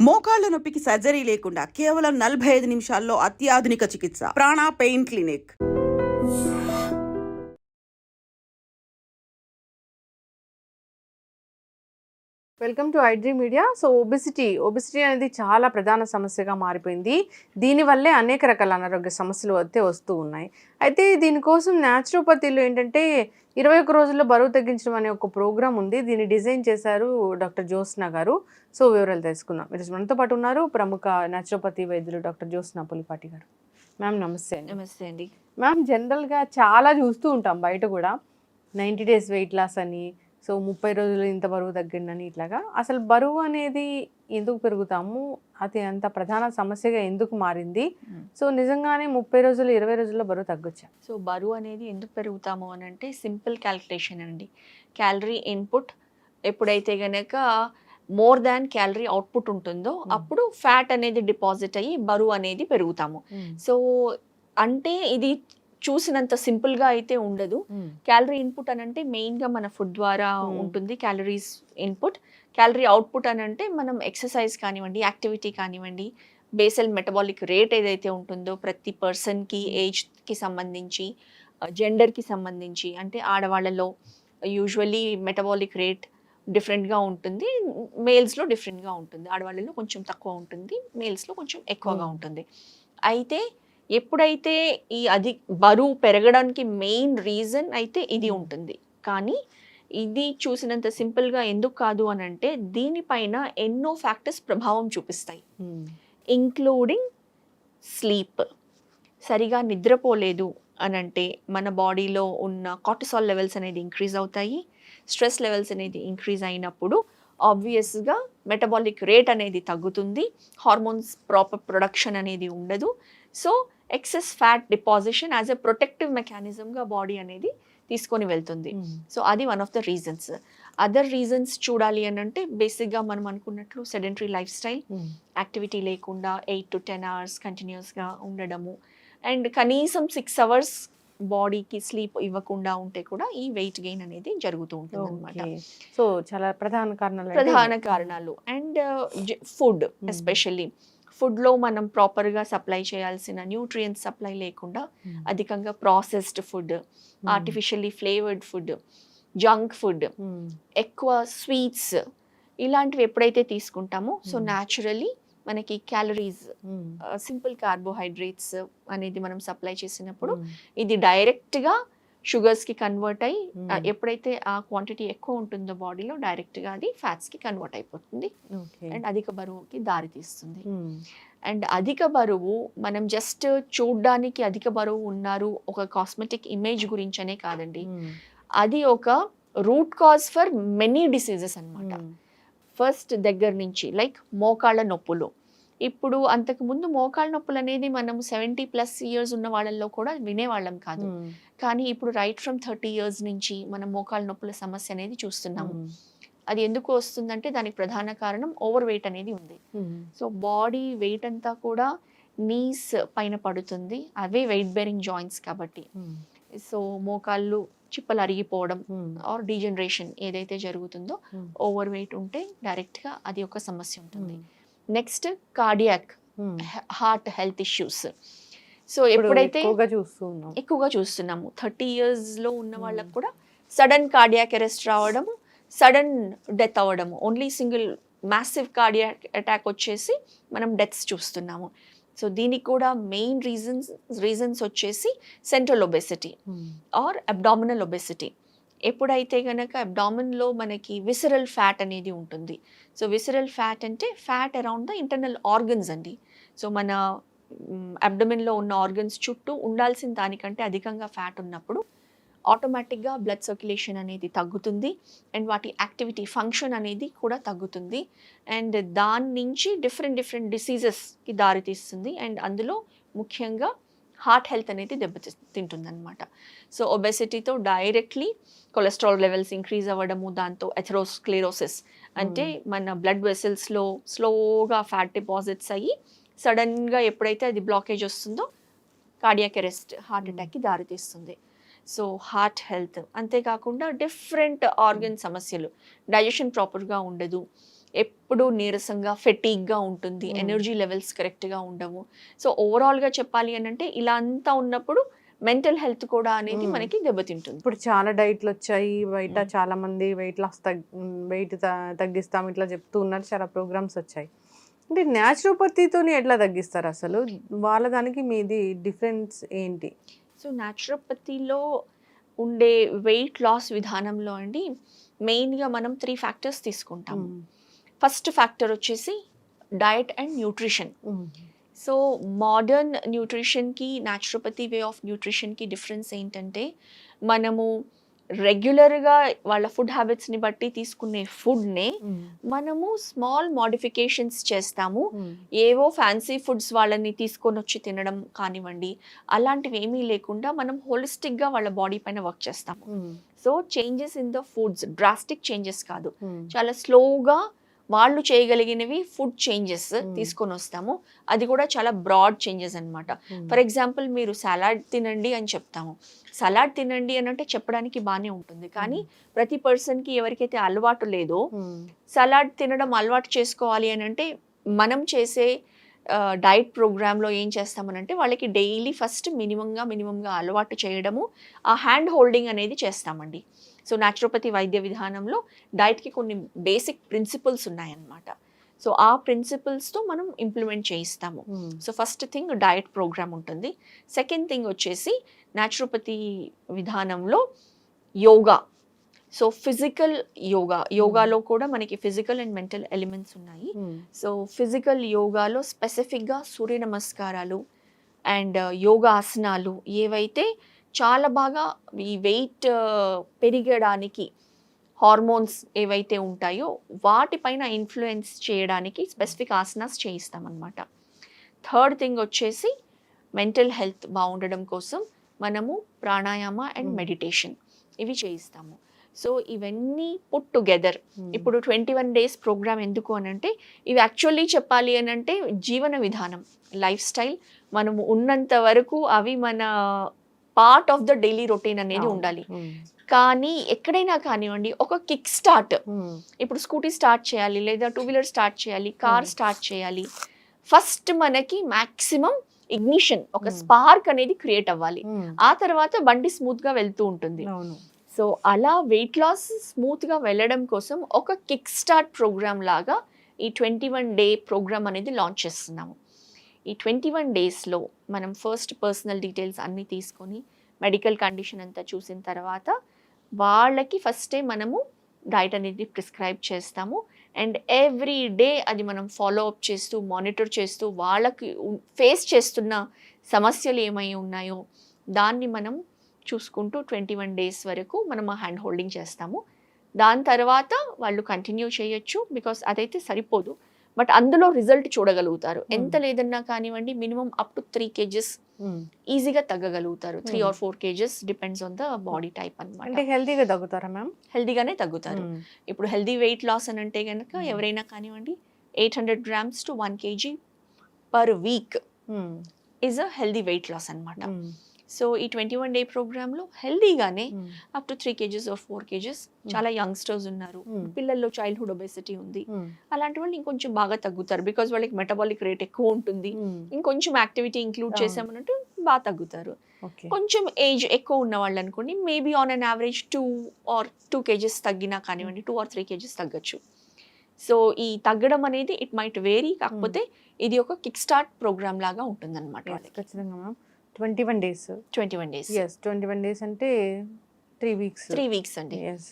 మోకాళ్ల నొప్పికి సర్జరీ లేకుండా కేవలం 45 నిమిషాల్లో అత్యాధునిక చికిత్స. ప్రాణ pain clinic. Welcome to iDream media. So obesity అనేది చాలా ప్రధాన సమస్యగా మారిపోయింది. దీనివల్లే అనేక రకాల అనారోగ్య సమస్యలు వస్తూ ఉన్నాయి. అయితే దీనికోసం న్యాచురోపతిలో ఏంటంటే 21 రోజుల్లో బరువు తగ్గించడం అనే ఒక ప్రోగ్రామ్ ఉంది. దీన్ని డిజైన్ చేశారు డాక్టర్ జ్యోత్స్న గారు. సో వివరాలు తెలుసుకుందాం. ఈరోజు మనతో పాటు ఉన్నారు ప్రముఖ న్యాచురోపతి వైద్యులు డాక్టర్ జ్యోత్స్న పులిపాటి గారు. మ్యామ్ నమస్తే. నమస్తే అండి. మ్యామ్ జనరల్గా చాలా చూస్తూ ఉంటాం బయట కూడా 90 days వెయిట్ లాస్ అని, సో 30 రోజులు ఇంత బరువు తగ్గిందని ఇట్లాగా. అసలు బరువు అనేది ఎందుకు పెరుగుతాము, అది అంత ప్రధాన సమస్యగా ఎందుకు మారింది? సో నిజంగానే 30 రోజులు 20 రోజుల్లో బరువు తగ్గొచ్చా? సో బరువు అనేది ఎందుకు పెరుగుతాము అని అంటే సింపుల్ క్యాలిక్యులేషన్ అండి. క్యాలరీ ఇన్పుట్ ఎప్పుడైతే గనక మోర్ దాన్ క్యాలరీ అవుట్పుట్ ఉంటుందో అప్పుడు ఫ్యాట్ అనేది డిపాజిట్ అయ్యి బరువు అనేది పెరుగుతాము. సో అంటే ఇది చూసినంత సింపుల్గా అయితే ఉండదు. క్యాలరీ ఇన్పుట్ అని అంటే మెయిన్గా మన ఫుడ్ ద్వారా ఉంటుంది క్యాలరీస్ ఇన్పుట్. క్యాలరీ అవుట్పుట్ అని అంటే మనం ఎక్సర్సైజ్ కానివ్వండి, యాక్టివిటీ కానివ్వండి, బేసల్ మెటబాలిక్ రేట్ ఏదైతే ఉంటుందో ప్రతి పర్సన్కి, ఏజ్కి సంబంధించి, జెండర్కి సంబంధించి, అంటే ఆడవాళ్ళలో యూజువల్లీ మెటబాలిక్ రేట్ డిఫరెంట్గా ఉంటుంది, మేల్స్లో డిఫరెంట్గా ఉంటుంది. ఆడవాళ్ళలో కొంచెం తక్కువ ఉంటుంది, మేల్స్లో కొంచెం ఎక్కువగా ఉంటుంది. అయితే ఎప్పుడైతే ఈ బరువు పెరగడానికి మెయిన్ రీజన్ అయితే ఇది ఉంటుంది. కానీ ఇది చూసినంత సింపుల్గా ఎందుకు కాదు అని అంటే దీనిపైన ఎన్నో ఫ్యాక్టర్స్ ప్రభావం చూపిస్తాయి. Including sleep. సరిగా నిద్రపోలేదు అని అంటే మన బాడీలో ఉన్న కార్టిసాల్ లెవెల్స్ అనేది ఇంక్రీజ్ అవుతాయి. స్ట్రెస్ లెవెల్స్ అనేది ఇంక్రీజ్ అయినప్పుడు ఆబ్వియస్గా మెటబాలిక్ రేట్ అనేది తగ్గుతుంది, హార్మోన్స్ ప్రాపర్ ప్రొడక్షన్ అనేది ఉండదు. So excess fat deposition as a protective మెకానిజంగా బాడీ అనేది తీసుకొని వెళ్తుంది. సో అది one of the reasons. Other reasons చూడాలి అని అంటే బేసిక్గా మనం అనుకున్నట్లు సెడెంటరీ లైఫ్ స్టైల్, యాక్టివిటీ లేకుండా 8 to 10 hours కంటిన్యూస్గా ఉండడము, అండ్ కనీసం 6 hours బాడీకి స్లీప్ ఇవ్వకుండా ఉంటే కూడా ఈ వెయిట్ గెయిన్ అనేది జరుగుతూ ఉంటుంది అనమాట. సో చాలా ప్రధాన కారణాలు. అండ్ ఫుడ్, ఎస్పెషల్లీ ఫుడ్లో మనం ప్రాపర్గా సప్లై చేయాల్సిన న్యూట్రియంట్స్ సప్లై లేకుండా అధికంగా processed food, artificially flavoured food, junk food, ఎక్కువ స్వీట్స్, ఇలాంటివి ఎప్పుడైతే తీసుకుంటామో సో న్యాచురలీ మనకి క్యాలరీస్, సింపుల్ కార్బోహైడ్రేట్స్ అనేది మనం సప్లై చేసినప్పుడు ఇది డైరెక్ట్గా షుగర్స్కి కన్వర్ట్ అయ్యి ఎప్పుడైతే ఆ క్వాంటిటీ ఎక్కువ ఉంటుందో బాడీలో డైరెక్ట్గా అది ఫ్యాట్స్కి కన్వర్ట్ అయిపోతుంది అండ్ అధిక బరువుకి దారి తీస్తుంది. అండ్ అధిక బరువు మనం జస్ట్ చూడ్డానికి అధిక బరువు ఉన్నారు ఒక కాస్మెటిక్ ఇమేజ్ గురించనే కాదండి, అది ఒక root cause for many diseases అన్నమాట. ఫస్ట్ దగ్గర నుంచి లైక్ మోకాళ్ళ నొప్పులు. ఇప్పుడు అంతకుముందు మోకాళ్ళ నొప్పులు అనేది మనం 70+ years ఉన్న వాళ్ళల్లో కూడా వినేవాళ్ళం కాదు. కానీ ఇప్పుడు రైట్ ఫ్రమ్ 30 years నుంచి మనం మోకాళ్ళ నొప్పుల సమస్య అనేది చూస్తున్నాము. అది ఎందుకు వస్తుందంటే దానికి ప్రధాన కారణం ఓవర్ వెయిట్ అనేది ఉంది. సో బాడీ వెయిట్ అంతా కూడా నీస్ పైన పడుతుంది, అవే వెయిట్ బేరింగ్ జాయింట్స్ కాబట్టి. సో మోకాళ్ళు చిప్పలు అరిగిపోవడం ఆర్ డీజనరేషన్ ఏదైతే జరుగుతుందో ఓవర్ వెయిట్ ఉంటే డైరెక్ట్గా అది ఒక సమస్య ఉంటుంది. Next cardiac, heart health issues. So ఎప్పుడైతే ఎక్కువగా చూస్తున్నాము 30 years ఉన్న వాళ్ళకు కూడా సడన్ కార్డియాక్ అరెస్ట్ రావడము, సడన్ డెత్ అవ్వడము, only single massive cardiac attack వచ్చేసి మనం డెత్స్ చూస్తున్నాము. సో దీనికి కూడా మెయిన్ రీజన్స్ వచ్చేసి central obesity or abdominal obesity. ఎప్పుడైతే కనుక అబ్డామిన్లో మనకి విసరల్ ఫ్యాట్ అనేది ఉంటుంది. సో విసరల్ ఫ్యాట్ అంటే fat around the internal organs అండి. సో మన అబ్డమిన్లో ఉన్న ఆర్గన్స్ చుట్టూ ఉండాల్సిన దానికంటే అధికంగా ఫ్యాట్ ఉన్నప్పుడు ఆటోమేటిక్గా బ్లడ్ సర్క్యులేషన్ అనేది తగ్గుతుంది అండ్ వాటి యాక్టివిటీ ఫంక్షన్ అనేది కూడా తగ్గుతుంది అండ్ దాని నుంచి డిఫరెంట్ డిసీజెస్కి దారితీస్తుంది అండ్ అందులో ముఖ్యంగా హార్ట్ హెల్త్ అనేది దెబ్బతింటుంది అనమాట. సో ఒబెసిటీతో డైరెక్ట్లీ కొలెస్ట్రాల్ లెవెల్స్ ఇంక్రీజ్ అవ్వడము, దాంతో ఎథెరోస్క్లెరోసిస్ అంటే మన బ్లడ్ వెసల్స్లో స్లోగా ఫ్యాట్ డిపాజిట్స్ అయ్యి సడన్గా ఎప్పుడైతే అది బ్లాకేజ్ వస్తుందో కార్డియాక్ అరెస్ట్, హార్ట్ అటాక్కి దారితీస్తుంది. సో హార్ట్ హెల్త్, అంతేకాకుండా డిఫరెంట్ ఆర్గన్ సమస్యలు, డైజెషన్ ప్రాపర్గా ఉండదు, ఎప్పుడు నీరసంగా ఫెటీగ్గా ఉంటుంది, ఎనర్జీ లెవెల్స్ కరెక్ట్గా ఉండవు. సో ఓవరాల్గా చెప్పాలి అని అంటే ఇలా అంతా ఉన్నప్పుడు మెంటల్ హెల్త్ కూడా అనేది మనకి దెబ్బతింటుంది. ఇప్పుడు చాలా డైట్లు వచ్చాయి బయట, చాలా మంది వెయిట్ లాస్ వెయిట్ తగ్గిస్తాం ఇట్లా చెప్తూ ఉన్నారు, చాలా ప్రోగ్రామ్స్ వచ్చాయి. అంటే న్యాచురోపతితో ఎట్లా తగ్గిస్తారు అసలు, వాళ్ళ దానికి మీది డిఫరెన్స్ ఏంటి? సో న్యాచురోపతిలో ఉండే వెయిట్ లాస్ విధానంలో అండి మెయిన్గా మనం 3 ఫ్యాక్టర్స్ తీసుకుంటాము. ఫస్ట్ ఫ్యాక్టర్ వచ్చేసి diet and nutrition. So modern న్యూట్రిషన్కి న్యాచురోపతి వే ఆఫ్ న్యూట్రిషన్కి డిఫరెన్స్ ఏంటంటే మనము రెగ్యులర్గా వాళ్ళ ఫుడ్ హ్యాబిట్స్ని బట్టి తీసుకునే ఫుడ్నే మనము స్మాల్ మోడిఫికేషన్స్ చేస్తాము. ఏవో ఫ్యాన్సీ ఫుడ్స్ వాళ్ళని తీసుకొని వచ్చి తినడం కానివ్వండి, అలాంటివి ఏమీ లేకుండా మనం హోలిస్టిక్గా వాళ్ళ బాడీ పైన వర్క్ చేస్తాము. So changes in the foods drastic changes కాదు, చాలా స్లోగా వాళ్ళు చేయగలిగినవి ఫుడ్ చేంజెస్ తీసుకొని వస్తాము. అది కూడా చాలా బ్రాడ్ చేంజెస్ అన్నమాట. ఫర్ ఎగ్జాంపుల్ మీరు సలాడ్ తినండి అని చెప్తాము. సలాడ్ తినండి అని అంటే చెప్పడానికి బాగానే ఉంటుంది, కానీ ప్రతి పర్సన్కి ఎవరికైతే అలవాటు లేదో సలాడ్ తినడం అలవాటు చేసుకోవాలి అని అంటే మనం చేసే డైట్ ప్రోగ్రామ్లో ఏం చేస్తామనంటే వాళ్ళకి డైలీ ఫస్ట్ మినిమంగా అలవాటు చేయడము, ఆ హ్యాండ్ హోల్డింగ్ అనేది చేస్తామండి. సో న్యాచురోపతి వైద్య విధానంలో డైట్కి కొన్ని బేసిక్ ప్రిన్సిపల్స్ ఉన్నాయన్నమాట. సో ఆ ప్రిన్సిపల్స్తో మనం ఇంప్లిమెంట్ చేయిస్తాము. So first thing diet program ఉంటుంది. సెకండ్ థింగ్ వచ్చేసి న్యాచురోపతి విధానంలో యోగా. సో ఫిజికల్ యోగాలో కూడా మనకి ఫిజికల్ అండ్ మెంటల్ ఎలిమెంట్స్ ఉన్నాయి. సో ఫిజికల్ యోగాలో స్పెసిఫిక్గా సూర్య నమస్కారాలు అండ్ యోగాసనాలు ఏవైతే చాలా బాగా ఈ వెయిట్ పెరిగడానికి హార్మోన్స్ ఏవైతే ఉంటాయో వాటిపైన ఇన్ఫ్లుయెన్స్ చేయడానికి స్పెసిఫిక్ ఆసనాస్ చేయిస్తామన్నమాట. థర్డ్ థింగ్ వచ్చేసి మెంటల్ హెల్త్ బాగుండడం కోసం మనము ప్రాణాయామ అండ్ మెడిటేషన్ ఇవి చేయిస్తాము. సో ఇవన్నీ పుట్ టుగెదర్ ఇప్పుడు 21 days ప్రోగ్రామ్ ఎందుకు అని అంటే ఇవి యాక్చువల్లీ చెప్పాలి అని అంటే జీవన విధానం, లైఫ్ స్టైల్ మనము ఉన్నంత వరకు అవి మన part of the daily routine అనేది ఉండాలి. కానీ ఎక్కడైనా కానివ్వండి ఒక కిక్ స్టార్ట్, ఇప్పుడు స్కూటీ స్టార్ట్ చేయాలి లేదా 2-wheeler స్టార్ట్ చేయాలి, కార్ స్టార్ట్ చేయాలి, ఫస్ట్ మనకి మ్యాక్సిమం ఇగ్నిషన్ ఒక స్పార్క్ అనేది క్రియేట్ అవ్వాలి. ఆ తర్వాత బండి స్మూత్ గా వెళ్తూ ఉంటుంది. సో అలా వెయిట్ లాస్ స్మూత్గా వెళ్ళడం కోసం ఒక కిక్ స్టార్ట్ ప్రోగ్రామ్ లాగా ఈ 21 day ప్రోగ్రామ్ అనేది లాంచ్ చేస్తున్నాము. ఈ 21 daysలో మనం ఫస్ట్ పర్సనల్ డీటెయిల్స్ అన్నీ తీసుకొని మెడికల్ కండిషన్ అంతా చూసిన తర్వాత వాళ్ళకి ఫస్టే మనము డైట్ అనేది ప్రిస్క్రైబ్ చేస్తాము. అండ్ ఎవ్రీ డే అది మనం ఫాలో అప్ చేస్తూ మానిటర్ చేస్తూ వాళ్ళకి ఫేస్ చేస్తున్న సమస్యలు ఏమై ఉన్నాయో దాన్ని మనం చూసుకుంటూ 21 days వరకు మనం ఆ హ్యాండ్ హోల్డింగ్ చేస్తాము. దాని తర్వాత వాళ్ళు కంటిన్యూ చేయొచ్చు, బికాస్ అదైతే సరిపోదు, బట్ అందులో రిజల్ట్ చూడగలుగుతారు. ఎంత లేదన్నా కానివ్వండి మినిమం అప్ టు 3 kgs ఈజీగా తగ్గగలుగుతారు. 3 or 4 kgs depends on the body type అనమాట. అంటే హెల్తీగా తగ్గుతారా మ్యామ్? హెల్తీగానే తగ్గుతారు. ఇప్పుడు హెల్తీ వెయిట్ లాస్ అని అంటే కనుక ఎవరైనా కానివ్వండి 800 grams to 1 kg per week is a healthy weight loss అనమాట. సో ఈ 21 day ప్రోగ్రాంలో హెల్దీగానే up to 3 kgs or 4 kgs చాలా యంగ్స్టర్స్ ఉన్నారు, పిల్లల్లో చైల్డ్హుడ్ ఒబెసిటీ ఉంది, అలాంటి వాళ్ళు ఇంకొంచెం బాగా తగ్గుతారు. బికాజ్ వాళ్ళకి మెటబాలిక్ రేట్ ఎక్కువ ఉంటుంది, ఇంకొంచెం యాక్టివిటీ ఇంక్లూడ్ చేసామన్నట్టు బాగా తగ్గుతారు. కొంచెం ఏజ్ ఎక్కువ ఉన్న వాళ్ళు అనుకోండి maybe on an average 2 or 2 kgs తగ్గినా కానివ్వండి 2 or 3 kgs తగ్గచ్చు. సో ఈ తగ్గడం అనేది ఇట్ మైట్ వేరీ, కాకపోతే ఇది ఒక కిక్ స్టార్ట్ ప్రోగ్రామ్ లాగా ఉంటుంది అనమాట. ఖచ్చితంగా ma'am 21 days. 21 days. Yes, 21 days అంటే 3 weeks. 3 weeks అండి. Yes.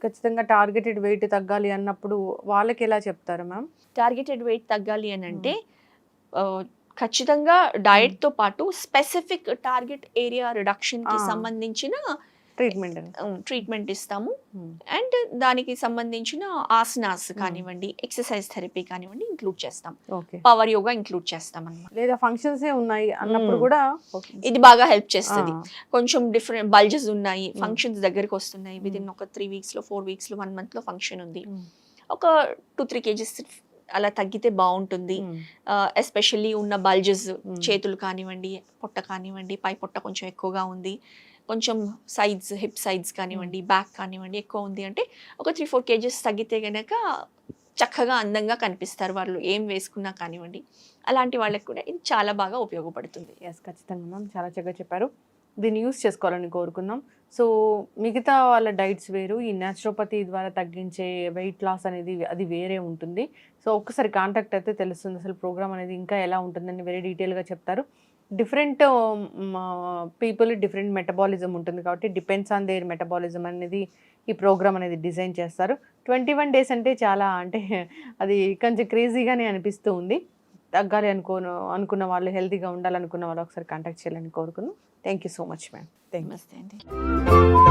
ఖచ్చితంగా టార్గెటెడ్ వెయిట్ తగ్గాలి అన్నప్పుడు వాళ్ళకి ఎలా చెప్తారు మ్యామ్? టార్గెటెడ్ వెయిట్ తగ్గాలి అని అంటే ఖచ్చితంగా డయట్తో పాటు స్పెసిఫిక్ టార్గెట్ ఏరియా రిడక్షన్కి సంబంధించిన ట్రీట్మెంట్ ఇస్తాము. అండ్ దానికి సంబంధించిన ఆసనాస్ కానివ్వండి, ఎక్సర్సైజ్ థెరపీ కానివ్వండి ఇంక్లూడ్ చేస్తాం, పవర్ యోగా ఇంక్లూడ్ చేస్తాం అన్నమాట. లేదా ఫంక్షన్స్ ఉన్నాయి అన్నప్పుడు కూడా ఇది బాగా హెల్ప్ చేస్తుంది. కొంచెం డిఫరెంట్ బల్జెస్ ఉన్నాయి, ఫంక్షన్స్ దగ్గరికి వస్తున్నాయి, విదిన్ ఒక 3 weeks లో 4 weeks లో 1 month లో ఫంక్షన్ ఉంది, ఒక 2-3 kgs అలా తగ్గితే బాగుంటుంది. ఎస్పెషల్లీ ఉన్న బల్జెస్ చేతులు కానివ్వండి, పొట్ట కానివ్వండి, పై పొట్ట కొంచెం ఎక్కువగా ఉంది, కొంచెం సైడ్స్ హిప్ సైడ్స్ కానివ్వండి, బ్యాక్ కానివ్వండి ఎక్కువ ఉంది అంటే ఒక 3-4 kgs తగ్గితే కనుక చక్కగా అందంగా కనిపిస్తారు వాళ్ళు ఏం వేసుకున్నా కానివ్వండి. అలాంటి వాళ్ళకి కూడా ఇది చాలా బాగా ఉపయోగపడుతుంది. ఎస్, ఖచ్చితంగా మ్యామ్, చాలా చక్కగా చెప్పారు. దీన్ని యూస్ చేసుకోవాలని కోరుకుందాం. సో మిగతా వాళ్ళ డైట్స్ వేరు, ఈ న్యాచురోపతి ద్వారా తగ్గించే వెయిట్ లాస్ అనేది అది వేరే ఉంటుంది. సో ఒక్కసారి కాంటాక్ట్ అయితే తెలుస్తుంది అసలు ప్రోగ్రామ్ అనేది ఇంకా ఎలా ఉంటుందని వెరీ డీటెయిల్గా చెప్తారు. డిఫరెంట్ పీపుల్ డిఫరెంట్ మెటబాలిజం ఉంటుంది కాబట్టి డిపెండ్స్ ఆన్ దేర్ మెటబాలిజం అనేది ఈ ప్రోగ్రామ్ అనేది డిజైన్ చేస్తారు. 21 days అంటే చాలా, అంటే అది కొంచెం క్రేజీగానే అనిపిస్తూ ఉంది. తగ్గాలి అనుకున్న వాళ్ళు, హెల్తీగా ఉండాలనుకున్న వాళ్ళు ఒకసారి కాంటాక్ట్ చేయాలని కోరుకున్నాం. Thank you so much ma'am. Thank you. నమస్తే అండి.